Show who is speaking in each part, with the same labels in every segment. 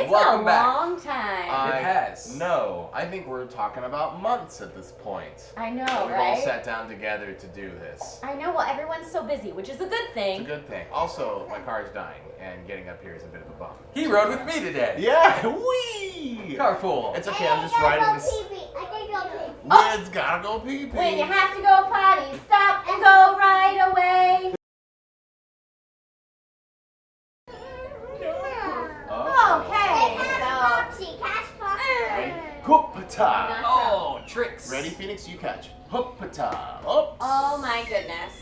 Speaker 1: It's
Speaker 2: Welcome
Speaker 1: a
Speaker 2: back.
Speaker 1: long time.
Speaker 2: It has.
Speaker 3: No, I think we're talking about months at this point.
Speaker 1: I know,
Speaker 3: We've
Speaker 1: right?
Speaker 3: all sat down together to do this.
Speaker 1: I know. Well, everyone's so busy, which is a good thing.
Speaker 3: It's a good thing. Also, my car is dying, and getting up here is a bit of a bump.
Speaker 2: He rode with me today.
Speaker 3: Yeah, wee!
Speaker 2: Carpool.
Speaker 3: It's okay, I'm just riding this.
Speaker 4: I can go pee.
Speaker 3: Red's gotta go pee-pee.
Speaker 1: When you have to go potty, stop and go right away. Okay,
Speaker 3: Hoop-a-ta.
Speaker 2: Oh, tricks.
Speaker 3: Ready, Phoenix? You catch. Hoop-a-ta. Oops.
Speaker 1: Oh my goodness.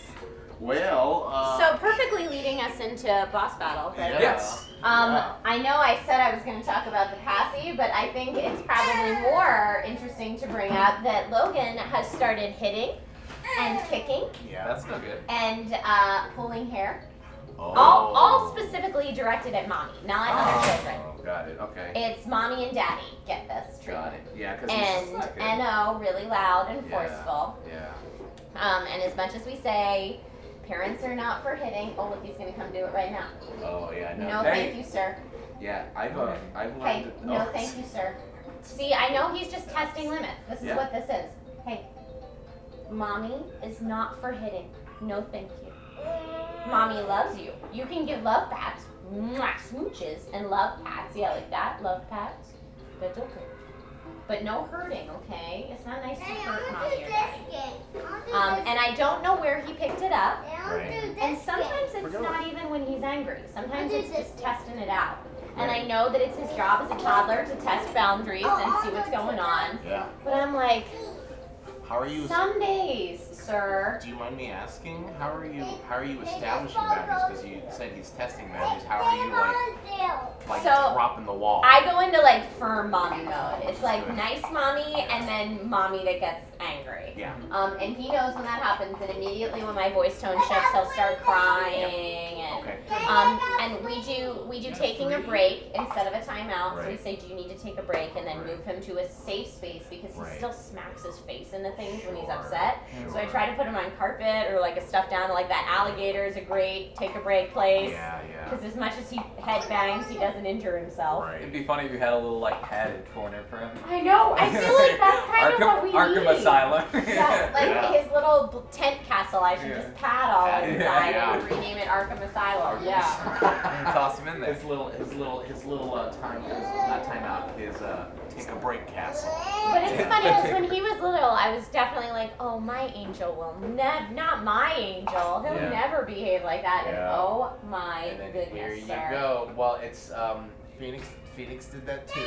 Speaker 3: Well,
Speaker 1: So perfectly leading us into boss battle, right?
Speaker 3: yeah.
Speaker 2: Yes.
Speaker 3: Yeah.
Speaker 1: I know I said I was going to talk about the passy, but I think it's probably more interesting to bring up that Logan has started hitting and kicking
Speaker 3: Yeah.
Speaker 2: That's no good.
Speaker 1: and pulling hair.
Speaker 3: Oh.
Speaker 1: All specifically directed at mommy, not other children.
Speaker 3: Oh, got it. Okay.
Speaker 1: It's mommy and daddy get this
Speaker 3: Got
Speaker 1: treatment.
Speaker 3: it. Yeah, because
Speaker 1: And NO, really loud and
Speaker 3: Yeah.
Speaker 1: forceful.
Speaker 3: Yeah.
Speaker 1: And as much as we say, parents are not for hitting. Oh, look, he's going to come do it right now.
Speaker 3: Oh, yeah.
Speaker 1: No,
Speaker 3: Hey.
Speaker 1: thank you, sir.
Speaker 3: Yeah, I've
Speaker 1: Hey,
Speaker 3: learned.
Speaker 1: no, thank you, sir. See, I know he's just testing limits. This is
Speaker 3: Yeah.
Speaker 1: what this is. Hey, mommy is not for hitting. No, thank you. Mommy loves you. You can give love pats, mwah, smooches, and love pats. Yeah, like that, love pats. That's okay. But no hurting, okay? It's not nice to hurt mommy or daddy. And I don't know where he picked it up.
Speaker 3: Right.
Speaker 1: And sometimes it's
Speaker 3: Forget
Speaker 1: not
Speaker 3: it.
Speaker 1: even when he's angry. Sometimes
Speaker 4: I'll
Speaker 1: it's
Speaker 4: do
Speaker 1: just
Speaker 4: this
Speaker 1: testing it out. And I
Speaker 3: Right.
Speaker 1: know that it's his job as a toddler to test boundaries and see what's going on.
Speaker 3: Yeah.
Speaker 1: But I'm like,
Speaker 3: How are you?
Speaker 1: some days, sir.
Speaker 3: Do you mind me asking? How are you establishing boundaries? Because you said he's testing boundaries. How are you like
Speaker 1: So,
Speaker 3: dropping the wall?
Speaker 1: I go into like firm mommy mode. It's like nice mommy and then mommy that gets angry.
Speaker 3: Yeah.
Speaker 1: And he knows when that happens, and immediately when my voice tone shifts, he'll start crying. And
Speaker 3: Okay.
Speaker 1: and we do taking a break instead of a timeout. So we
Speaker 3: Right.
Speaker 1: say, do you need to take a break, and then move him to a safe space because he
Speaker 3: Right.
Speaker 1: still smacks his face into things when he's upset.
Speaker 3: Sure.
Speaker 1: So I try to put him on carpet or like a stuffed down, like that alligator is a great take a break place.
Speaker 3: Yeah, yeah.
Speaker 1: Because as much as he head bangs, he doesn't injure himself.
Speaker 3: Right.
Speaker 2: It'd be funny if you had a little like padded corner for him.
Speaker 1: I know. I feel like that's kind of what we
Speaker 2: Arkham
Speaker 1: need.
Speaker 2: Asylum.
Speaker 1: Yeah, like
Speaker 3: Yeah.
Speaker 1: his little tent castle. I should
Speaker 2: Yeah.
Speaker 1: just pad all
Speaker 3: Yeah,
Speaker 1: inside
Speaker 3: yeah.
Speaker 1: and rename it Arkham Asylum. Yeah.
Speaker 2: Toss him in there.
Speaker 3: His little not timeout. His take a break castle.
Speaker 1: But it's funny because when he was little, I was definitely like, oh, my angel will not my angel. He'll
Speaker 3: Yeah.
Speaker 1: never behave like that. And
Speaker 3: Yeah.
Speaker 1: oh my
Speaker 3: And then
Speaker 1: goodness,
Speaker 3: here you
Speaker 1: sir.
Speaker 3: go. Well, it's Phoenix did that too.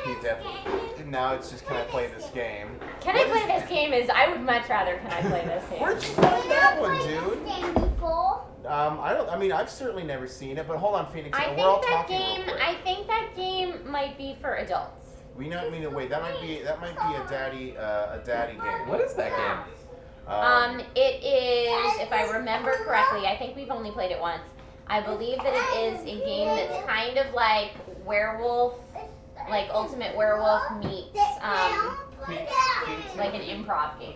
Speaker 3: He definitely. Now it's just, can I play this game?
Speaker 1: Can I play this game? I would much rather can I play this game.
Speaker 3: Where'd you find that one, dude?
Speaker 4: Before.
Speaker 3: I mean, I've certainly never seen it, but hold on, Phoenix.
Speaker 1: I
Speaker 3: we're all
Speaker 1: think that
Speaker 3: talking real
Speaker 1: game.
Speaker 3: quick.
Speaker 1: I think that game might be for adults.
Speaker 3: We not mean to wait. That might be a daddy game.
Speaker 2: What is that game?
Speaker 1: It is, if I remember correctly, I think we've only played it once. I believe that it is a game that's kind of like werewolf, like Ultimate Werewolf meets like an improv game.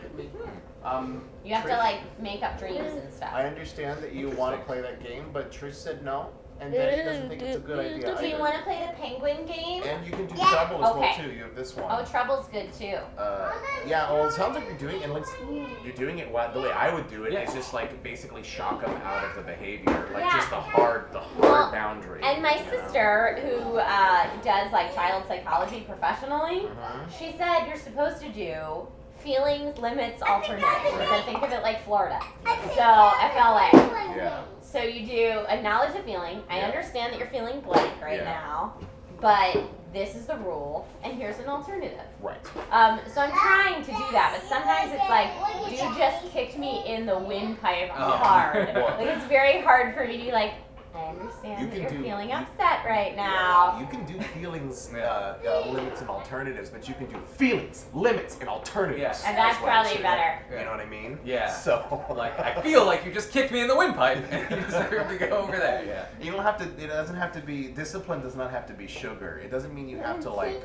Speaker 1: You have to
Speaker 3: Trish,
Speaker 1: like make up dreams and stuff.
Speaker 3: I understand that you want to play that game, but Trish said no, and then she doesn't think it's a good idea
Speaker 1: Do you
Speaker 3: either.
Speaker 1: want to play the penguin game?
Speaker 3: And you can do Trouble as
Speaker 1: Okay.
Speaker 3: well too. You have this one.
Speaker 1: Oh, Trouble's good too.
Speaker 3: Yeah, well, it sounds like you're doing it, and you're doing it the way I would do it.
Speaker 2: Yeah.
Speaker 3: Is just like basically shock them out of the behavior, like
Speaker 1: Yeah.
Speaker 3: just the hard
Speaker 1: Well,
Speaker 3: boundary.
Speaker 1: And my
Speaker 3: you know?
Speaker 1: sister, who does like child psychology professionally,
Speaker 3: Mhm.
Speaker 1: she said you're supposed to do feelings, limits, alternatives. So think of it like Florida. So FLA.
Speaker 3: Yeah.
Speaker 1: So you do acknowledge the feeling. I
Speaker 3: Yeah.
Speaker 1: understand that you're feeling blank right
Speaker 3: Yeah.
Speaker 1: now, but this is the rule, and here's an alternative.
Speaker 3: Right.
Speaker 1: So I'm trying to do that, but sometimes it's like, you just kicked me in the windpipe hard.
Speaker 3: Well,
Speaker 1: Like it's very hard for me to be like, I
Speaker 3: You
Speaker 1: understand that
Speaker 3: can
Speaker 1: you're
Speaker 3: do-
Speaker 1: feeling
Speaker 3: you-
Speaker 1: upset right now.
Speaker 3: You can do feelings,
Speaker 2: Yeah.
Speaker 3: limits, and alternatives, but you can do feelings, limits, and alternatives.
Speaker 2: Yes.
Speaker 1: And that's
Speaker 3: as well,
Speaker 1: probably
Speaker 3: too.
Speaker 1: better.
Speaker 3: You know what I mean?
Speaker 2: Yeah.
Speaker 3: So,
Speaker 2: Like, I feel like you just kicked me in the windpipe and you deserve to go over there. Yeah.
Speaker 3: you don't have to. It doesn't have to be. Discipline does not have to be sugar. It doesn't mean you have to like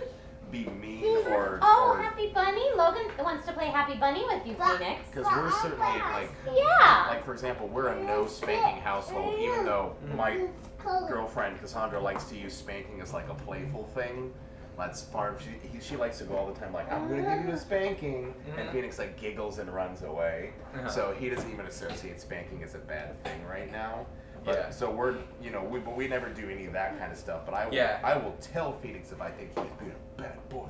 Speaker 3: be mean or
Speaker 1: Happy Bunny. Logan wants to play Happy Bunny with you, Phoenix.
Speaker 3: because we're certainly
Speaker 1: Yeah.
Speaker 3: like for example, we're a no spanking household, even though my girlfriend Cassandra likes to use spanking as like a playful thing. That's far. She likes to go all the time like, I'm gonna give you a spanking, and Phoenix like giggles and runs away. So he doesn't even associate spanking as a bad thing right now. But, so we're, but we never do any of that kind of stuff. But I will tell Phoenix if I think he's being a bad boy.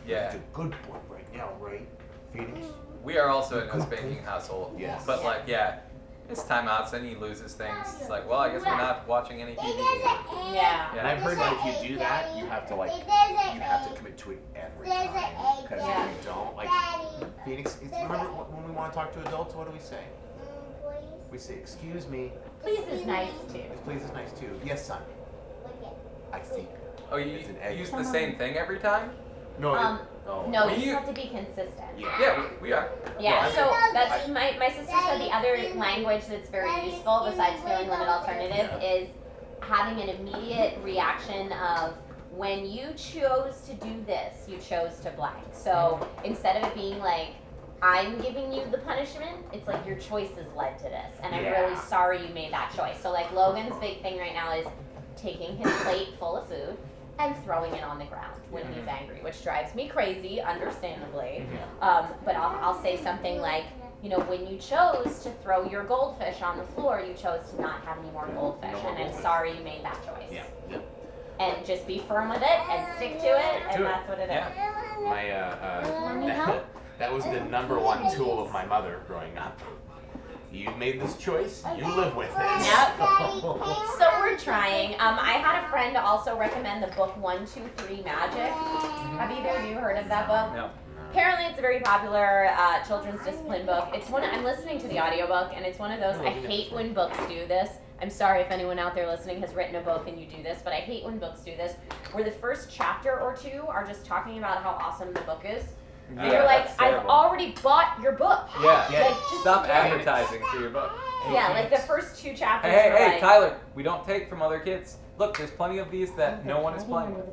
Speaker 2: Yeah.
Speaker 3: He's a good boy right now, right, Phoenix?
Speaker 2: We are also in a spanking household.
Speaker 3: Yes.
Speaker 2: But it's timeouts and he loses things. It's like, well, I guess we're not watching any TV.
Speaker 1: Yeah.
Speaker 3: And I've heard that if you do that, you have to commit to it every time. Because if you don't, like, Phoenix, remember when we want to talk to adults, what do we say? We say, excuse me.
Speaker 1: Please is nice too.
Speaker 3: Please is nice too. Yes, son. I see.
Speaker 2: Oh, you use the same thing every time?
Speaker 3: No.
Speaker 1: No, you have to be consistent.
Speaker 2: Yeah, we are.
Speaker 1: Yeah, so that's my sister said the other language that's very useful besides feeling limit alternative is having an immediate reaction of when you chose to do this, you chose to blank. So instead of it being like, I'm giving you the punishment, it's like your choices led to this. And I'm really sorry you made that choice. So like Logan's big thing right now is taking his plate full of food and throwing it on the ground when he's angry, which drives me crazy, understandably. But I'll say something like, when you chose to throw your goldfish on the floor, you chose to not have any more goldfish, and I'm sorry you made that choice.
Speaker 3: Yeah.
Speaker 1: And just be firm with it and stick to it, and that's what it is.
Speaker 3: My that was the number one tool of my mother growing up. You made this choice, you live with it.
Speaker 1: Yep. So we're trying. I had a friend also recommend the book 1, 2, 3 Magic. Have either of you heard of that book?
Speaker 2: No.
Speaker 1: Apparently it's a very popular children's discipline book. I'm listening to the audiobook, and it's one of those, I hate when books do this. I'm sorry if anyone out there listening has written a book and you do this, but I hate when books do this, where the first chapter or two are just talking about how awesome the book is. And you're like, I've already bought your book.
Speaker 2: Yeah.
Speaker 1: Like, just
Speaker 2: Stop advertising for your book.
Speaker 1: Yeah, like the first 2 chapters
Speaker 2: Hey, Tyler, we don't take from other kids. Look, there's plenty of these that no one is playing with.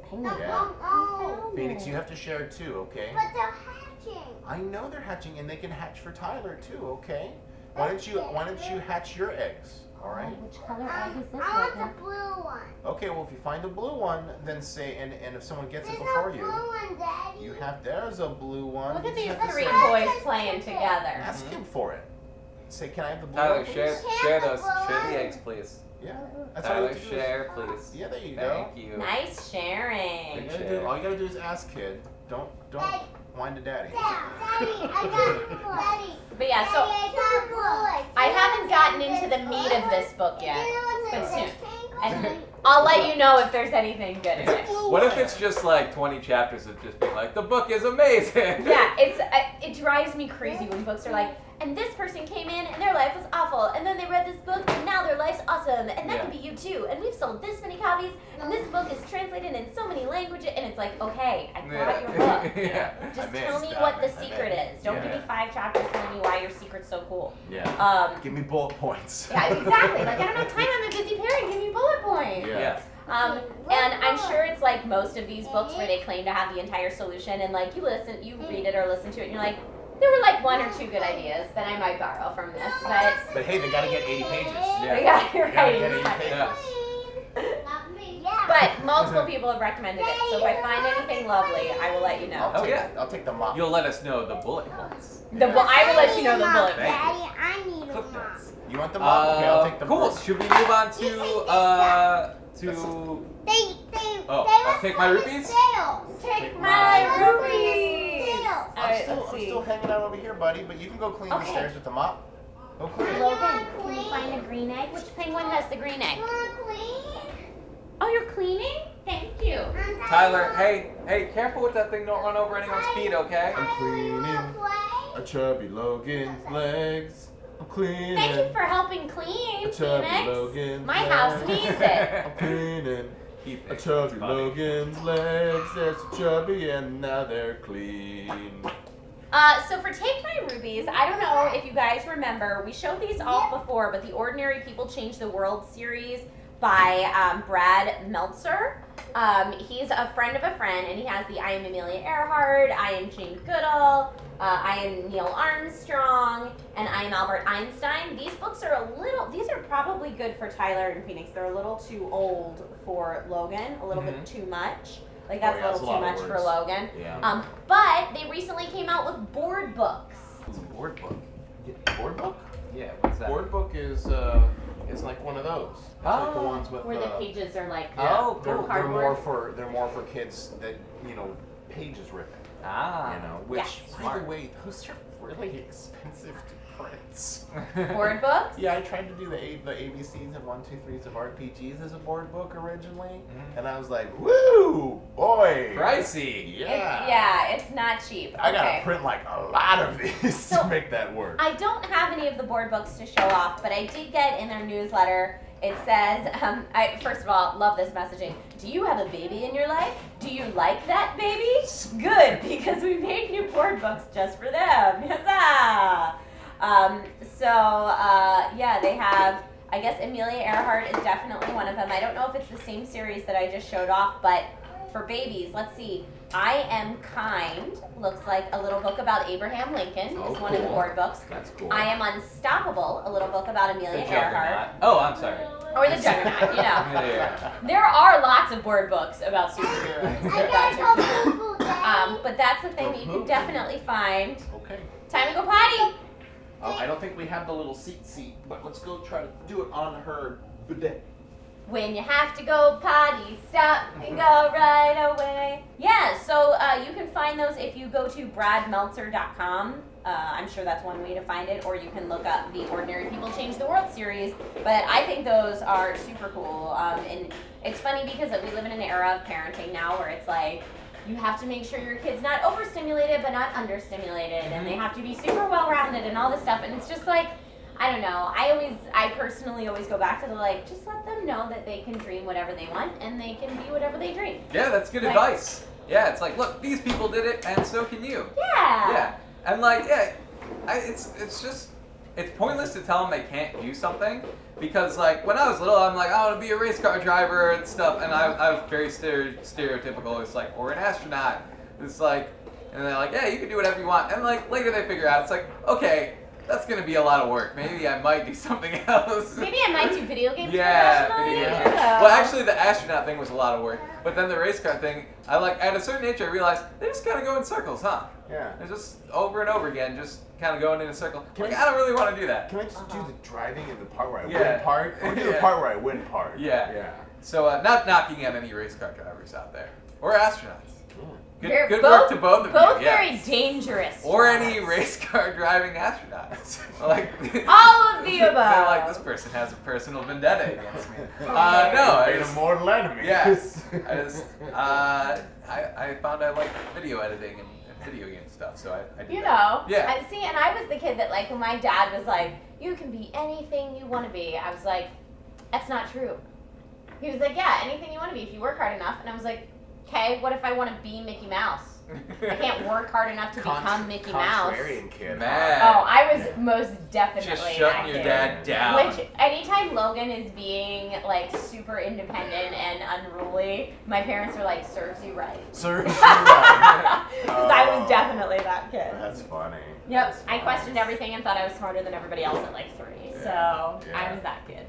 Speaker 3: Phoenix, you have to share too, okay?
Speaker 4: But they're hatching.
Speaker 3: I know they're hatching, and they can hatch for Tyler too, okay? Why don't you hatch your eggs? All right.
Speaker 1: Which color egg is this?
Speaker 4: I want the blue one.
Speaker 3: Okay, well if you find a blue one, then say, and if someone gets it
Speaker 4: There's
Speaker 3: before
Speaker 4: no
Speaker 3: you,
Speaker 4: blue one, Daddy.
Speaker 3: there's a blue one.
Speaker 1: Look at
Speaker 3: You
Speaker 1: these
Speaker 3: just have to
Speaker 1: 3
Speaker 3: say-
Speaker 1: boys playing together.
Speaker 3: Ask him for it. Say, can I have the blue
Speaker 2: Tyler,
Speaker 3: one, please?
Speaker 2: share the eggs, please.
Speaker 3: Yeah. That's all you
Speaker 2: Tyler,
Speaker 3: have to do is-
Speaker 2: share, please.
Speaker 3: Yeah, there you go.
Speaker 2: Thank you.
Speaker 1: Nice sharing.
Speaker 3: All you gotta do is ask, kid. Don't whine to daddy.
Speaker 4: Daddy, I got Daddy.
Speaker 1: But yeah, so I haven't gotten into the meat of this book yet, but soon. And I'll let you know if there's anything good in it.
Speaker 2: What if it's just like 20 chapters of just being like, the book is amazing?
Speaker 1: Yeah, it drives me crazy when books are like, and this person came in and their life was awful, and then they read this book and now their life's awesome, and that can be you too, and we've sold this many copies, and this book is translated in so many languages, and it's like, okay, I bought your book. Just tell me what the secret is. Don't give me 5 chapters telling me why your secret's so cool.
Speaker 3: Yeah. Give me bullet points.
Speaker 1: Yeah, exactly. Like, I don't have time, I'm a busy parent, give me bullet points.
Speaker 2: Yeah.
Speaker 1: And I'm sure it's like most of these books where they claim to have the entire solution, and like you read it or listen to it, and you're like, there were like 1 or 2 good ideas that I might borrow from this,
Speaker 3: But hey, they gotta get 80 pages.
Speaker 1: Yeah, you're
Speaker 3: They gotta
Speaker 1: right.
Speaker 3: get 80 pages.
Speaker 2: Yeah.
Speaker 4: Not me. Yeah.
Speaker 1: But multiple people have recommended it, so if I find anything lovely, I will let you know.
Speaker 3: I'll take the mop.
Speaker 2: You'll let us know the bullet points.
Speaker 1: I will let you know the bullet
Speaker 2: Thank
Speaker 1: points.
Speaker 2: you.
Speaker 4: Daddy, I need a
Speaker 2: Cliff
Speaker 4: mop.
Speaker 2: notes.
Speaker 3: You want the mop? Okay, I'll take the
Speaker 2: Cool.
Speaker 3: broom.
Speaker 2: Should we move on to I'll take my rupees?
Speaker 1: Take my rupees!
Speaker 3: I'm still hanging out over here, buddy, but you can go clean the stairs with the mop. Go clean it.
Speaker 1: Logan, can you find a green egg? Which penguin has the green egg? Oh, you're cleaning? Thank you.
Speaker 2: Tyler, hey, careful with that thing. Don't run over anyone's feet, okay?
Speaker 3: I'm cleaning a chubby Logan's legs. I'm cleaning
Speaker 1: Thank you for helping clean,
Speaker 3: a chubby
Speaker 1: Phoenix.
Speaker 3: Logan's
Speaker 1: My
Speaker 3: legs.
Speaker 1: house needs it.
Speaker 3: I'm cleaning
Speaker 2: Keep
Speaker 3: a
Speaker 2: it.
Speaker 3: chubby
Speaker 2: Bobby.
Speaker 3: Logan's legs. They're so chubby and now they're clean.
Speaker 1: So for Take My Rubies, I don't know if you guys remember, we showed these off before, but the Ordinary People Change the World series by Brad Meltzer. He's a friend of a friend, and he has the I Am Amelia Earhart, I Am Jane Goodall, I Am Neil Armstrong, and I Am Albert Einstein. These books are these are probably good for Tyler and Phoenix. They're a little too old for Logan, a little bit too much. Like that's a little too much for Logan.
Speaker 3: Yeah.
Speaker 1: But they recently came out with board books.
Speaker 3: What's a board book? Board book?
Speaker 2: Yeah, what's that?
Speaker 3: Board book is like one of those. It's like the ones with
Speaker 1: where the pages are like
Speaker 3: they're
Speaker 1: cardboard.
Speaker 3: more for kids that pages ripping.
Speaker 2: Ah.
Speaker 3: Which by
Speaker 2: smart.
Speaker 3: the way, those are really expensive to print.
Speaker 1: Board books?
Speaker 3: Yeah, I tried to do the ABCs and 1, 2, 3s of RPGs as a board book originally, and I was like, woo, boy,
Speaker 2: Pricey.
Speaker 3: Yeah.
Speaker 1: It's not cheap.
Speaker 3: I gotta print like a lot of these to make that work.
Speaker 1: I don't have any of the board books to show off, but I did get in their newsletter. It says, I first of all love this messaging. Do you have a baby in your life? Do you like that baby? Good, because we made new board books just for them. Huzzah! Yeah, they have, I guess Amelia Earhart is definitely one of them. I don't know if it's the same series that I just showed off, but for babies, let's see. I Am Kind looks like a little book about Abraham Lincoln. It's one of the board books.
Speaker 3: That's cool.
Speaker 1: I Am Unstoppable, a little book about Amelia Earhart.
Speaker 2: Oh, I'm sorry.
Speaker 1: Or the Juggernaut,
Speaker 2: Yeah.
Speaker 1: There are lots of board books about superheroes.
Speaker 4: I gotta go poo-poo, Daddy.
Speaker 1: But that's the thing that you can definitely find.
Speaker 3: Okay.
Speaker 1: Time to go potty.
Speaker 3: I don't think we have the little seat, but let's go try to do it on her bidet.
Speaker 1: When you have to go potty, stop and go right away. Yeah, so you can find those if you go to bradmeltzer.com. I'm sure that's one way to find it, or you can look up the Ordinary People Change the World series. But I think those are super cool. And it's funny because we live in an era of parenting now where it's like, you have to make sure your kid's not overstimulated but not understimulated, and they have to be super well-rounded and all this stuff. And it's just like, I don't know. I personally always go back to the just let them know that they can dream whatever they want and they can be whatever they dream.
Speaker 2: Yeah, that's good advice. Yeah, it's like, look, these people did it, and so can you.
Speaker 1: Yeah.
Speaker 2: Yeah, and it's pointless to tell them they can't do something, because when I was little, I'm like, I want to be a race car driver and stuff, and I was very stereotypical. It's like, or an astronaut. It's like, and they're like, yeah, you can do whatever you want, and later they figure out, it's like, okay, that's gonna be a lot of work. Maybe I might do something else.
Speaker 1: Maybe I might do video games
Speaker 2: video
Speaker 1: professionally.
Speaker 2: games. Well, actually, the astronaut thing was a lot of work, but then the race car thing, at a certain age, I realized they just kind of go in circles, huh?
Speaker 3: Yeah.
Speaker 2: They're just over and over again, just kind of going in a circle. I don't really want to do that.
Speaker 3: Can I just do the driving and the part where I
Speaker 2: Yeah.
Speaker 3: win part? Or do the part where I win part?
Speaker 2: Yeah.
Speaker 3: Yeah.
Speaker 2: So, not knocking at any race car drivers out there, or astronauts.
Speaker 1: They're
Speaker 2: Good
Speaker 1: both,
Speaker 2: work to both of
Speaker 1: both
Speaker 2: you.
Speaker 1: very
Speaker 2: Yes.
Speaker 1: dangerous.
Speaker 2: Or any race car driving astronauts.
Speaker 1: All of the above.
Speaker 2: They're like, this person has a personal vendetta against me. No,
Speaker 3: Made a mortal enemy.
Speaker 2: Yes. I found I liked video editing and video game stuff, so I did that. Yeah.
Speaker 1: See, and I was the kid that when my dad was like, you can be anything you want to be, I was like, that's not true. He was like, yeah, anything you want to be if you work hard enough. And I was like, okay, what if I want to be Mickey Mouse? I can't work hard enough to become Mickey Mouse.
Speaker 3: Contrarian kid.
Speaker 2: Man.
Speaker 1: Oh, I was most definitely
Speaker 2: Just
Speaker 1: that
Speaker 2: shutting your
Speaker 1: kid.
Speaker 2: dad down.
Speaker 1: Which, anytime Logan is being super independent and unruly, my parents are like, serves you right.
Speaker 3: Serves you right.
Speaker 1: Because I was definitely that kid.
Speaker 3: That's funny.
Speaker 1: Yep,
Speaker 3: That's
Speaker 1: I questioned everything and thought I was smarter than everybody else at 3. So I was that kid.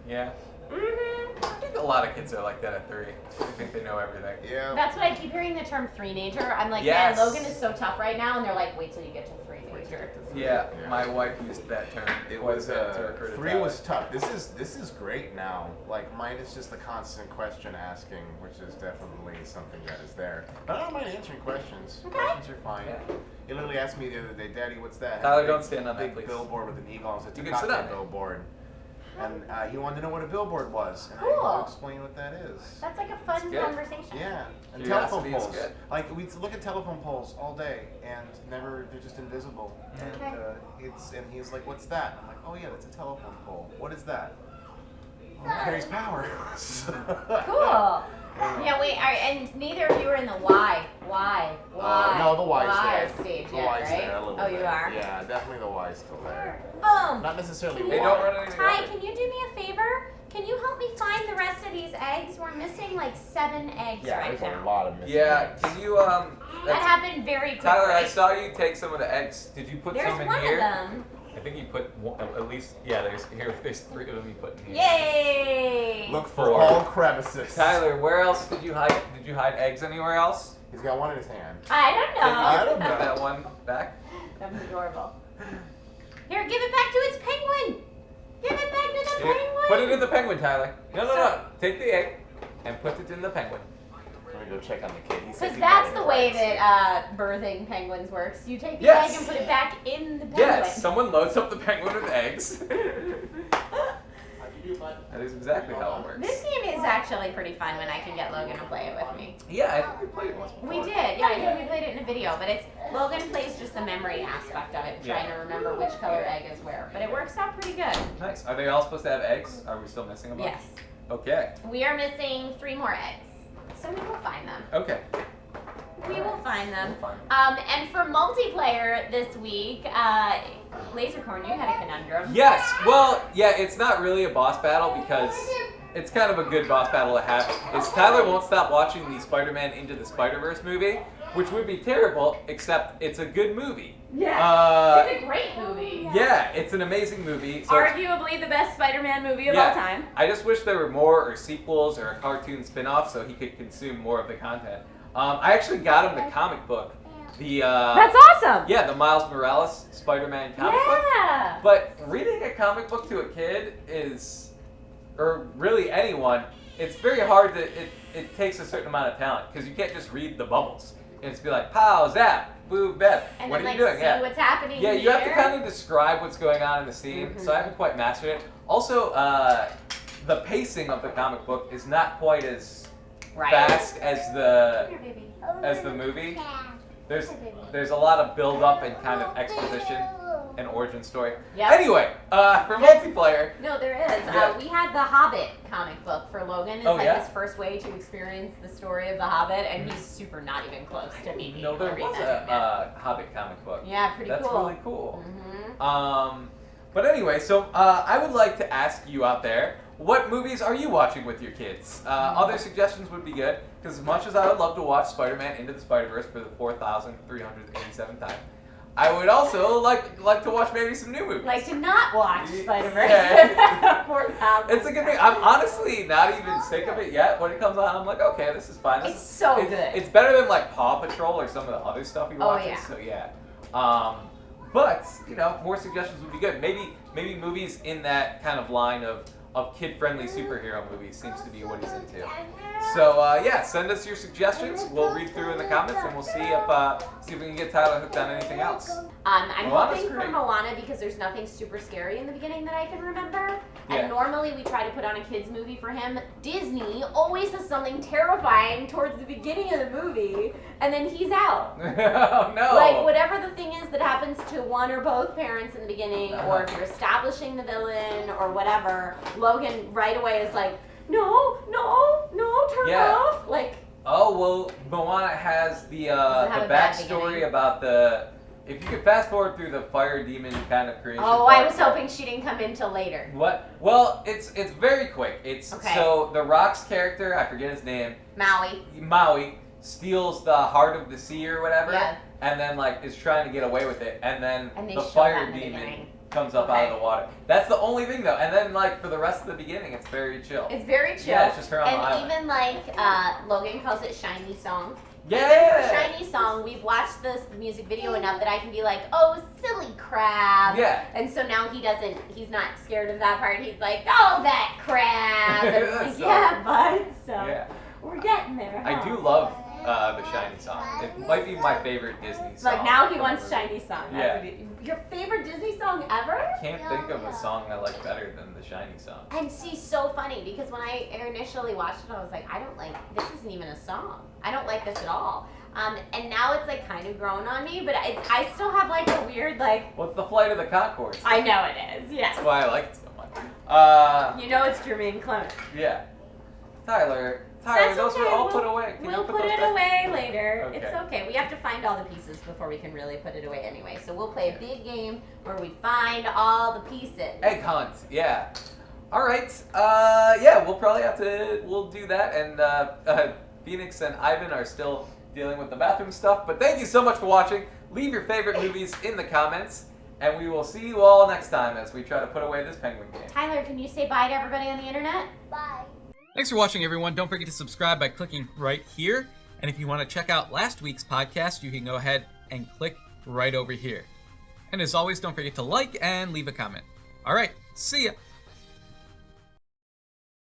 Speaker 2: Yeah.
Speaker 1: Mm-hmm.
Speaker 2: I think a lot of kids are like that at 3. They think they know everything.
Speaker 3: Yeah.
Speaker 1: That's what I keep hearing the term 3-nager. I'm like,
Speaker 2: Yes.
Speaker 1: man, Logan is so tough right now, and they're like, wait till you get to 3-nager.
Speaker 2: Yeah, my wife used that term.
Speaker 3: It
Speaker 2: quite a
Speaker 3: was
Speaker 2: bit to refer to
Speaker 3: 3
Speaker 2: Tyler.
Speaker 3: was tough. This is great now. Mine is just the constant question asking, which is definitely something that is there. But I don't mind answering questions.
Speaker 1: Okay.
Speaker 3: Questions are fine.
Speaker 2: Yeah.
Speaker 3: He literally asked me the other day, Daddy, what's that?
Speaker 2: Tyler,
Speaker 3: Had a
Speaker 2: don't
Speaker 3: big-
Speaker 2: stand on that,
Speaker 3: big
Speaker 2: please.
Speaker 3: billboard with an eagle. I said,
Speaker 2: You
Speaker 3: it's a
Speaker 2: can sit
Speaker 3: cocktail
Speaker 2: on it.
Speaker 3: billboard. And he wanted to know what a billboard was, and I
Speaker 1: Cool.
Speaker 3: had to explain what that is.
Speaker 1: That's like a fun
Speaker 2: good.
Speaker 1: conversation.
Speaker 3: Yeah, and
Speaker 2: Curiosity
Speaker 3: telephone
Speaker 2: is
Speaker 3: poles.
Speaker 2: good.
Speaker 3: We look at telephone poles all day, and they're just invisible.
Speaker 1: Okay.
Speaker 3: And he's like, "What's that?" I'm like, "Oh yeah, that's a telephone pole. What is that?" Well, it carries power.
Speaker 1: Cool. Yeah, wait, and neither of you are in the why.
Speaker 3: No, the Y's there.
Speaker 1: Stage
Speaker 3: The
Speaker 1: yet,
Speaker 3: Y's
Speaker 1: right?
Speaker 3: there a little
Speaker 1: Oh,
Speaker 3: bit.
Speaker 1: you are?
Speaker 3: Yeah, definitely the Y's still there.
Speaker 1: Boom.
Speaker 3: Not necessarily
Speaker 1: Can
Speaker 2: They
Speaker 1: you-
Speaker 2: don't run anything
Speaker 1: Ty,
Speaker 2: over.
Speaker 1: can you do me a favor? Can you help me find the eggs. We're missing like 7 eggs
Speaker 3: Yeah,
Speaker 1: right
Speaker 3: there's
Speaker 1: now.
Speaker 3: a lot of missing
Speaker 2: Yeah,
Speaker 3: eggs.
Speaker 2: can you
Speaker 1: That
Speaker 2: that's-
Speaker 1: happened very quickly.
Speaker 2: Tyler, I saw you take some of the eggs. Did you put
Speaker 1: There's
Speaker 2: some in
Speaker 1: one
Speaker 2: here?
Speaker 1: of them.
Speaker 2: I think you put one, at least. Yeah, there's 3 of them you put in here.
Speaker 1: Yay!
Speaker 3: Look for
Speaker 2: 4.
Speaker 3: all crevices.
Speaker 2: Tyler, where else did you hide? Did you hide eggs anywhere else?
Speaker 3: He's got one in his hand.
Speaker 1: I don't know.
Speaker 3: I don't
Speaker 2: Put
Speaker 3: know.
Speaker 2: that one back.
Speaker 1: That was adorable. Here, give it back to its penguin. Give it back to the
Speaker 2: Here,
Speaker 1: penguin.
Speaker 2: put it in the penguin, Tyler. No. Take the egg and put it in the penguin.
Speaker 3: Let me go check on the kid. He said
Speaker 1: Because
Speaker 3: he
Speaker 1: that's
Speaker 3: got
Speaker 1: the
Speaker 3: it
Speaker 1: way
Speaker 3: right.
Speaker 1: that birthing penguins works. You take the
Speaker 2: Yes.
Speaker 1: egg and put it back in the penguin.
Speaker 2: Yes, someone loads up the penguin with eggs.
Speaker 3: How'd you do, bud?
Speaker 2: That is exactly how it works.
Speaker 1: This game is actually pretty fun when I can get Logan to play it with me.
Speaker 2: Yeah, I think we played it once before.
Speaker 1: We did, yeah, I think we played it in a video, but it's Logan plays just the memory aspect of it, trying to remember which color egg is where. But it works out pretty good.
Speaker 2: Nice. Are they all supposed to have eggs? Are we still missing a bunch?
Speaker 1: Yes.
Speaker 2: Okay.
Speaker 1: We are missing 3 more eggs. So we will find them.
Speaker 2: Okay.
Speaker 1: We will find them.
Speaker 2: We'll find
Speaker 1: And for multiplayer this week, Lasercorn, you had a conundrum.
Speaker 2: Yes. Well, yeah, it's not really a boss battle because it's kind of a good boss battle to have. Is Tyler won't stop watching the Spider-Man Into the Spider-Verse movie, which would be terrible, except it's a good movie.
Speaker 1: Yeah. It's a great movie.
Speaker 2: Yeah, it's an amazing movie. So
Speaker 1: Arguably the best Spider-Man movie of all time.
Speaker 2: I just wish there were more or sequels or a cartoon spin-off so he could consume more of the content. I actually got him the comic book. The
Speaker 1: That's awesome.
Speaker 2: yeah, the Miles Morales Spider-Man comic book.
Speaker 1: Yeah.
Speaker 2: But reading a comic book to a kid is, or really anyone, it's very hard to, it takes a certain amount of talent because you can't just read the bubbles and just be like, pow, zap, boo, bep.
Speaker 1: And
Speaker 2: What
Speaker 1: then,
Speaker 2: are you doing?
Speaker 1: see what's happening
Speaker 2: Yeah, you have to
Speaker 1: here.
Speaker 2: kind of describe what's going on in the scene, so I haven't quite mastered it. Also, the pacing of the comic book is not quite as fast as the
Speaker 1: Here, baby.
Speaker 2: movie. There's a lot of build up and kind of exposition and origin story.
Speaker 1: Yep.
Speaker 2: Anyway, for multiplayer,
Speaker 1: No, there is.
Speaker 2: Yeah.
Speaker 1: We had the Hobbit comic book for Logan. It's
Speaker 2: Oh,
Speaker 1: like
Speaker 2: yeah?
Speaker 1: his first way to experience the story of the Hobbit, and he's super not even close to me.
Speaker 2: no, there was a Hobbit comic book.
Speaker 1: Yeah, pretty
Speaker 2: That's
Speaker 1: cool.
Speaker 2: really cool.
Speaker 1: Mm-hmm.
Speaker 2: But anyway, so I would like to ask you out there, what movies are you watching with your kids? Other suggestions would be good, because as much as I would love to watch Spider-Man Into the Spider-Verse for the 4,387th time, I would also like to watch maybe some new movies.
Speaker 1: Like to not watch
Speaker 2: Yeah.
Speaker 1: Spider-Verse. 4,000
Speaker 2: It's a good thing. I'm honestly not even sick of it yet. When it comes on, I'm like, okay, this is fine.
Speaker 1: It's so good.
Speaker 2: It's better than like Paw Patrol or some of the other stuff he
Speaker 1: Oh,
Speaker 2: watches.
Speaker 1: yeah.
Speaker 2: So yeah. But more suggestions would be good. Maybe movies in that kind of line of kid-friendly superhero movies seems to be what he's into. So yeah, send us your suggestions. We'll read through in the comments and we'll see if we can get Tyler hooked on anything else.
Speaker 1: I'm
Speaker 2: Moana's
Speaker 1: hoping for
Speaker 2: great.
Speaker 1: Moana because there's nothing super scary in the beginning that I can remember.
Speaker 2: Yeah.
Speaker 1: And normally we try to put on a kids movie for him. Disney always has something terrifying towards the beginning of the movie, and then he's out.
Speaker 2: Oh no!
Speaker 1: Like whatever the thing is that happens to one or both parents in the beginning, or if you're establishing the villain or whatever, Logan right away is like, no, turn
Speaker 2: Yeah.
Speaker 1: off. Like,
Speaker 2: Oh well, Moana has the
Speaker 1: Does it have a bad
Speaker 2: backstory
Speaker 1: beginning?
Speaker 2: about the. If you could fast forward through the fire demon kind of creation.
Speaker 1: oh, I
Speaker 2: part-
Speaker 1: was hoping she didn't come in till later.
Speaker 2: What? Well, it's very quick. It's
Speaker 1: Okay.
Speaker 2: so the Rock's character, I forget his name,
Speaker 1: Maui.
Speaker 2: steals the heart of the sea or whatever,
Speaker 1: Yeah.
Speaker 2: and then like is trying to get away with it, and then
Speaker 1: And they
Speaker 2: the
Speaker 1: show that
Speaker 2: fire
Speaker 1: in the
Speaker 2: demon
Speaker 1: beginning.
Speaker 2: comes up out of the water. That's the only thing though, and then like for the rest of the beginning, it's very chill.
Speaker 1: It's very chill.
Speaker 2: Yeah, it's just her on the
Speaker 1: and
Speaker 2: island.
Speaker 1: even like Logan calls it Shiny Song.
Speaker 2: Yeah.
Speaker 1: Shiny Song, we've watched this music video enough that I can be like, oh, silly crab.
Speaker 2: Yeah.
Speaker 1: And so now he's not scared of that part. He's like, oh, that crab. And I'm like,
Speaker 2: So-
Speaker 1: yeah, bud. So
Speaker 2: Yeah.
Speaker 1: we're getting there.
Speaker 2: I
Speaker 1: huh?
Speaker 2: do love the Shiny song. It might be my favorite Disney song.
Speaker 1: Like now he wants Shiny Song. That's
Speaker 2: Yeah.
Speaker 1: what your favorite Disney song ever?
Speaker 2: I can't think of a song I like better than the Shiny song.
Speaker 1: And see, so funny because when I initially watched it, I was like, I don't like this. Isn't even a song. I don't like this at all. And now it's like kind of grown on me, but I still have like a weird like.
Speaker 2: What's the Flight of the Conchords?
Speaker 1: I know it is. Yes.
Speaker 2: That's why I like it so much.
Speaker 1: You know it's Jermaine Clement.
Speaker 2: Yeah. Tyler,
Speaker 1: That's
Speaker 2: those were
Speaker 1: okay,
Speaker 2: all
Speaker 1: we'll-
Speaker 2: put away. Can
Speaker 1: We'll
Speaker 2: you
Speaker 1: put
Speaker 2: those
Speaker 1: it
Speaker 2: back?
Speaker 1: away later.
Speaker 2: Okay.
Speaker 1: It's okay. We have to find all the pieces before we can really put it away anyway. So we'll play a big game where we find all the pieces.
Speaker 2: Egg hunt, yeah. All right. Yeah, we'll do that. And Phoenix and Ivan are still dealing with the bathroom stuff. But thank you so much for watching. Leave your favorite movies in the comments. And we will see you all next time as we try to put away this penguin game.
Speaker 1: Tyler, can you say bye to everybody on the internet?
Speaker 4: Bye.
Speaker 5: Thanks for watching, everyone. Don't forget to subscribe by clicking right here. And if you want to check out last week's podcast, you can go ahead and click right over here. And as always, don't forget to like and leave a comment. All right, see ya.